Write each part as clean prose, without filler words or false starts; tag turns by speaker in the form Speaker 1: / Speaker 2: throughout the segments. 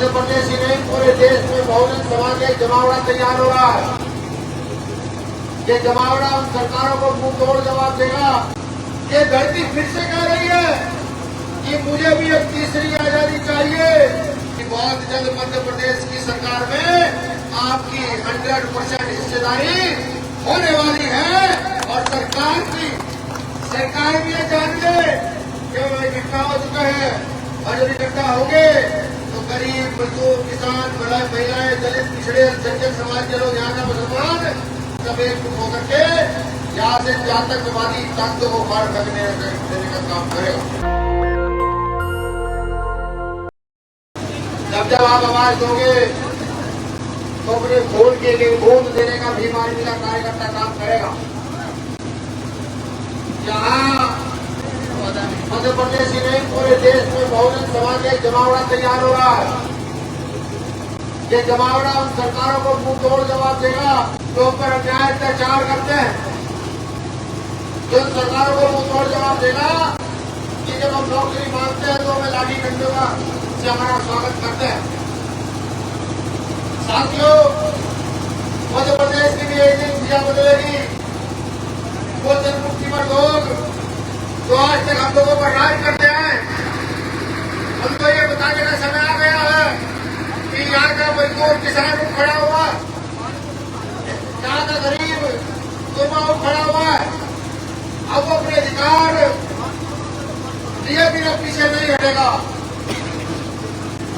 Speaker 1: मध्य प्रदेश ही नहीं पूरे देश में बहुजन समाज एक जमावड़ा तैयार हो रहा है। ये जमावड़ा उन सरकारों को मुंह तोड़ जवाब देगा। ये धरती फिर से कह रही है कि मुझे भी एक तीसरी आजादी चाहिए। कि बहुत जल्द मध्य प्रदेश की सरकार में आपकी 100% हिस्सेदारी होने वाली है और सरकार भी ये जान ले कि वो इकट्ठा हो चुका है और जब इकट्ठा होंगे तो गरीब मजदूर किसान महिलाएं दलित पिछड़े जनजाति समाज के लोग यहाँ का मुसलमान सब एक होकर के यहाँ से जहाँ तक हमारी ताकतों को फाड़ फेंकने देने का काम करेगा। जब आप आवाज दोगे तो अपने खोल के लिए गोद देने का भी मिला कार्यकर्ता काम करेगा। यहाँ मध्य प्रदेश ही नहीं पूरे देश में बहुजन समाज एक जमावड़ा तैयार हो रहा है। ये जमावड़ा उन सरकारों को मुंह तोड़ जवाब देगा जो ऊपर अन्याय अत्याचार करते हैं। जो सरकारों को मुंह तोड़ जवाब देगा कि जब हम नौकरी मांगते हैं तो हमें लाठी डंडों का से हमारा स्वागत करते हैं। साथियों, मध्य प्रदेश की भी एक दिन दिशा बदलेगी। वो जनमुक्ति पर लोग तो आज तक हम लोगों पर राज करते हैं, हमको ये बताने का समय आ गया है कि यहाँ का मजदूर किसान खड़ा हुआ, यहाँ का गरीब युवा खड़ा हुआ है। अब वो अपने अधिकार लिए बिना पीछे नहीं हटेगा।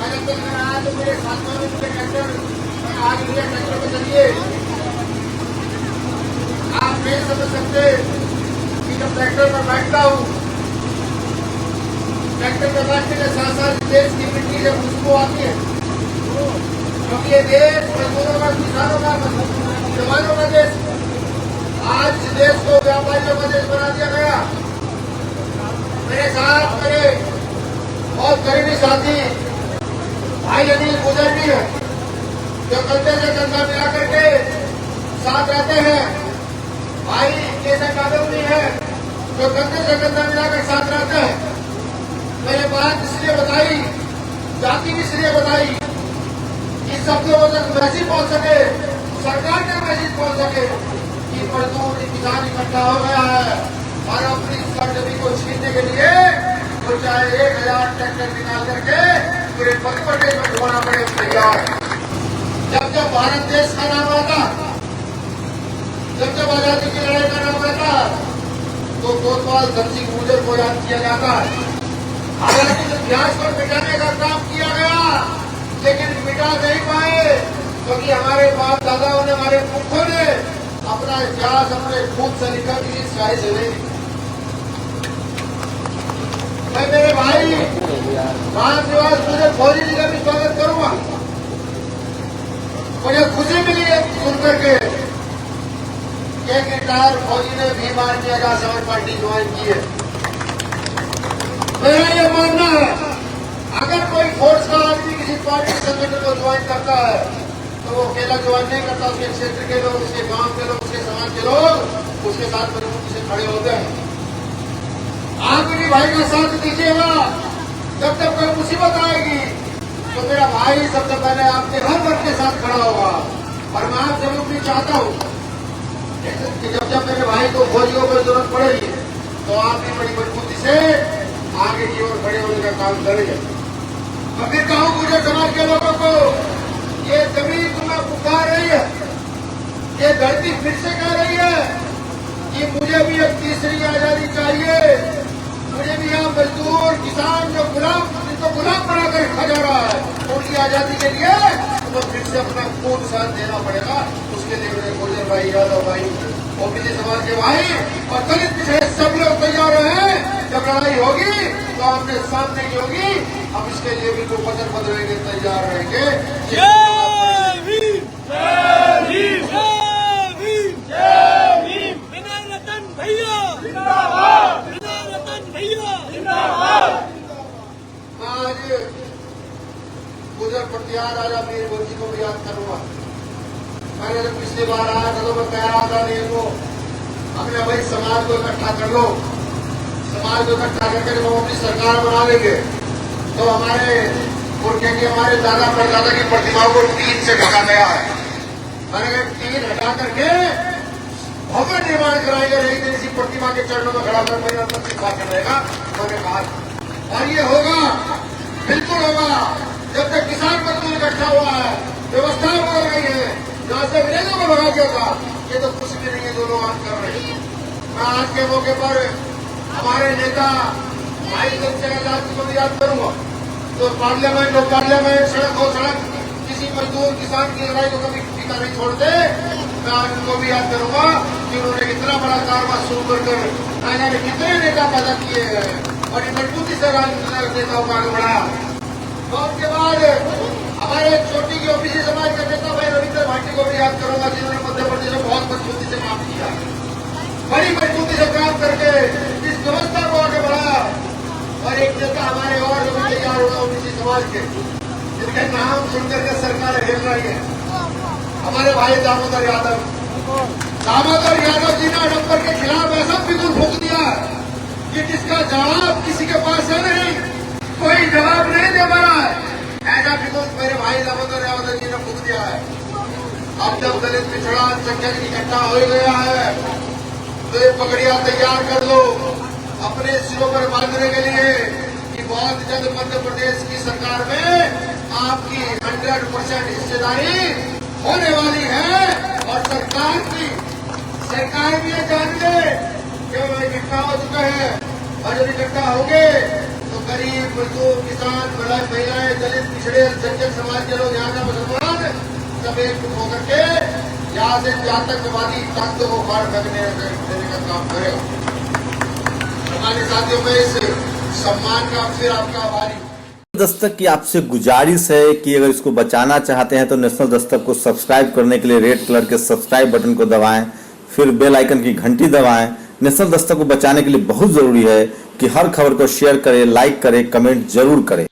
Speaker 1: तो मेरे साथ में ट्रैक्टर आज मेरे ट्रैक्टर में चलिए। आप नहीं समझ सकते कि जब ट्रैक्टर में बैठता हूँ, ट्रैक्टर में बैठने के साथ साथ देश की मिट्टी से खुशबू आती है, क्योंकि ये देश मजदूरों का, किसानों का, जवानों का देश। आज इस देश को व्यापारियों का देश बना दिया गया। मेरे साथ मेरे बहुत करीबी साथी भाई अनिल गुजर भी है, जो कंधे से कंधा मिला करके साथ रहते हैं। भाई केसर यादव भी है, जो कंधे से कंधा मिलाकर साथ रहते हैं। मैंने बात इसलिए बताई, जाति की इसलिए बताई कि सब लोगों तक मैसेज पहुंच सके, सरकार तक मैसेज पहुंच सके कि मजदूर किसान इकट्ठा हो गया है और अपनी सरजमी को छीनने के लिए तो चाहे 1000 ट्रैक्टर निकाल करके पूरे मध्य प्रदेश में घुमाना पड़े तैयार। जब भारत देश का नाम आता, जब आजादी की लड़ाई का नाम आता तो कोतवाल धन सिंह गुर्जर को याद किया जाता है। हालांकि इतिहास को मिटाने का काम किया गया, लेकिन मिटा नहीं पाए क्योंकि हमारे बाप दादाओं ने, हमारे पुरखों ने अपना इतिहास अपने खून से लिखा कि इस स्याही से नहीं। मैं मेरे भाई राम निवास मुझे फौजी जी का भी स्वागत करूंगा। मुझे खुशी मिली है सुनकर के एक रिटायर फौजी ने Bhim army Azad Samaj party join की है। मेरा ये मानना है अगर कोई फोर्स का आदमी किसी पार्टी संगठन को ज्वाइन करता है तो वो अकेला ज्वाइन नहीं करता, उसके क्षेत्र के लोग, उसके गांव के लोग, उसके समाज के लोग उसके साथ मजबूती से खड़े होते हैं। आप भी भाई का साथ दीजिएगा। जब तक कोई मुसीबत आएगी तो मेरा भाई सबसे पहले आपके हर वर्ग के साथ खड़ा होगा। और मैं आप जरूर भी चाहता हूँ कि जब मेरे भाई को फौजियों को जरूरत पड़ेगी तो आप भी बड़ी मजबूती से आगे की ओर खड़े होने का काम करेंगे। मैं फिर कहूँ मुझे समाज के लोगों को, ये जमीन तुम्हें पुकार रही है, ये धरती फिर से कह रही है कि मुझे भी एक तीसरी आजादी चाहिए। मुझे भी यहाँ मजदूर किसान जो गुलाम, जिनको गुलाम बनाकर रखा जा रहा है, उनकी आजादी के लिए तो फिर से अपना खून साथ देना पड़ेगा। उसके लिए मेरे गुर्जर भाई, यादव भाई, ओबीसी समाज के भाई और दलित पिछड़े सब लोग तैयार हैं। जब लड़ाई होगी तो आपने सामने की होगी, हम इसके लिए भी तो वचन बदलेंगे, तैयार रहेंगे।
Speaker 2: जय भीम, जय भीम, जय भीम, जय भीम। बिना रतन भैया जिंदाबाद, बिना रतन भैया जिंदाबाद।
Speaker 1: आज गुजर प्रतिहार राजा मीर गोजी को भी याद करूंगा। मैंने जब पिछली बार आया था तो मैं कह रहा था नहीं वो अपने भाई समाज को इकट्ठा कर लो, समाज को इकट्ठा करके जब हम अपनी सरकार बना लेंगे तो हमारे पुरखे की हमारे दादा परदादा की प्रतिमाओं को टीन से ढका गया है। मैंने टीन हटा करके भवन निर्माण कराएंगे, एक दिन इसी प्रतिमा के चरणों में खड़ा कर मेरा भाषण रहेगा। उन्होंने कहा और ये होगा, बिल्कुल होगा, जब तक किसान मजदूर इकट्ठा हुआ है, व्यवस्था हो रही है, जहां से विलेजों को भगा दिया था, ये तो कुछ भी नहीं है, दोनों बात कर रहे हैं। मैं आज के मौके पर हमारे नेता भाई चंद्रशेखर जी को भी याद करूंगा। तो पार्लियामेंट और पार्लियामेंट, सड़क हो सड़क, किसी मजदूर किसान की लड़ाई को कभी पीछा नहीं छोड़ते। मैं आज उनको भी याद करूंगा कि उन्होंने कितना बड़ा कारोबार शुरू कर मैंने कितने नेता पैदा किए हैं और मजबूती से नेताओं को आगे बढ़ाया। और उसके बाद हमारे छोटी की ओबीसी समाज का नेता भाई रविंद्र भाटी को भी याद करूंगा, जिन्होंने मध्य प्रदेश में बहुत मजबूती से काम किया, बड़ी मजबूती से काम करके इस व्यवस्था को आगे बढ़ाया। और एक नेता हमारे और जो भी तैयार होगा ओबीसी समाज के, जिनके नाम सुनकर के सरकार हिल रही है, हमारे भाई दामोदर यादव जी ने डंपर के खिलाफ ऐसा बिल्कुल फूंक दिया कि जिसका जवाब किसी के पास है नहीं, कोई जवाब नहीं दे पा रहा है। ऐसा बिल्कुल मेरे भाई दामोदर यादव जी ने फूंक दिया है। अब जब दलित पिछड़ा संख्यक इकट्ठा हो गया है तो ये पगड़ियां तैयार कर लो अपने सिरों पर बांधने के लिए कि बहुत जल्द मध्य प्रदेश की सरकार में आपकी 100% हिस्सेदारी होने वाली है। और सरकार भी ये जान ले कि वो इकट्ठा हो चुके हैं, और जब इकट्ठा होंगे तो गरीब मजदूर किसान महिलाएं दलित पिछड़े अल्पसंख्यक समाज के लोग, यहाँ का मुसलमान सब एकजुट होकर के यहाँ से आतंकवादी ताकतों को बाहर फेंकने देने का काम करेगा। हमारे साथियों में इस सम्मान का फिर आपका आभारी।
Speaker 3: दस्तक की आपसे गुजारिश है कि अगर इसको बचाना चाहते हैं तो नेशनल दस्तक को सब्सक्राइब करने के लिए रेड कलर के सब्सक्राइब बटन को दबाएं, फिर बेल आइकन की घंटी दबाएं। नेशनल दस्तक को बचाने के लिए बहुत जरूरी है कि हर खबर को शेयर करें, लाइक करें, कमेंट जरूर करें।